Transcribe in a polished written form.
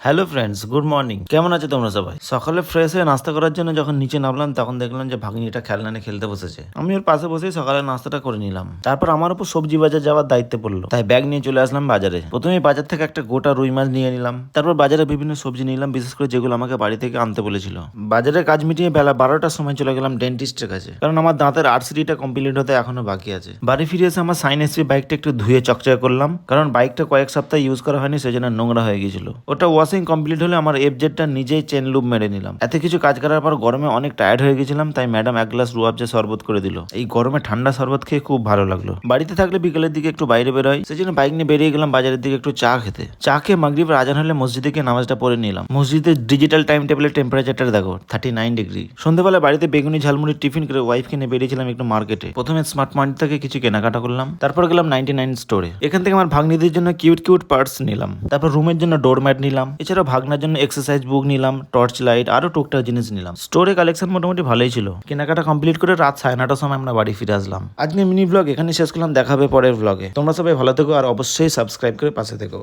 Hello friends, good morning. কেমন আছো তোমরা সবাই? সকালে ফ্রেশ হয়ে নাস্তা করার জন্য যখন নিচে নামলাম তখন দেখলাম যে ভাগ্নিটা খেলনা নিয়ে খেলতে বসেছে। আমি ওর পাশে বসেই সকালে নাস্তাটা করে নিলাম। তারপর আমার উপর সবজি বাজার যাওয়ার দায়িত্ব পড়লো, তাই ব্যাগ নিয়ে চলে আসলাম বাজারে। প্রথমে বাজার থেকে একটা গোটা রুই মাছ নিয়ে নিলাম। তারপর বাজারে বিভিন্ন সবজি নিলাম, বিশেষ করে যেগুলো আমাকে বাড়ি থেকে আনতে বলেছিল। বাজারের কাজ মিটিয়ে বেলা 12টার সময় চলে গেলাম ডেন্টিস্টের কাছে, কারণ আমার দাঁতের আরসিটিটা কমপ্লিট হতে এখনো বাকি আছে। বাড়ি ফিরে এসে আমার সাইন এসপি বাইকটা একটু ধুয়ে চকচকে করলাম, কারণ বাইকটা কয়েক সপ্তাহ ইউজ করা হয়নি, সেজন্য নোংরা হয়ে গিয়েছিল। ওটা ওয়াশিং কমপ্লিট হলে আমার এফজেডটা নিজেই চেন লুপ মেরে নিলাম। এত কিছু কাজ করার পর গরমে অনেক টায়ার্ড হয়ে গেছিলাম, তাই ম্যাডাম এক গ্লাস রুয়াবজা শরবত করে দিল। এই গরমে ঠান্ডা শরবত খেয়ে খুব ভালো লাগলো। বাড়িতে থাকলে বিকেলের দিকে একটু বাইরে বেরোয়, সেজন্য বাইক নিয়ে বেরিয়ে গেলাম বাজারের দিকে একটু চা খেতে। চা খেয়ে মাগরিবের আজান হলে মসজিদে গিয়ে নামাজটা পড়ে নিলাম। মসজিদের ডিজিটাল টাইম টেবিলের টেম্পারেচারটা দেখো 39 ডিগ্রি। সন্ধ্যাবেলা বাড়িতে বেগুনি ঝালমুড়ির টিফিন করে ওয়াইফকে নিয়ে বেরিয়েছিলাম একটু মার্কেটে। প্রথমে স্মার্ট মার্ট থেকে কিছু কেনাকাটা করলাম, তারপর গেলাম 99 স্টোরে। এখান থেকে আমার ভাগ্নিদের জন্য কিউট কিউট পার্টস নিলাম। তারপর রুমের জন্য ডোরম্যাট নিলাম। এছাড়াও ভাগনার জন্য এক্সারসাইজ বুক নিলাম, টর্চ লাইট, আরো টুকটাক জিনিস নিলাম। স্টোরে কালেকশন মোটামুটি ভালোই ছিল। কেনাকাটা কমপ্লিট করে রাত 9:30টার সময় আমরা বাড়ি ফিরে আসলাম। আজকে মিনি ব্লগ এখানে শেষ করলাম, দেখা হবে পরের ব্লগে। তোমরা সবাই ভালো থেকো আর অবশ্যই সাবস্ক্রাইব করে পাশে থেকো।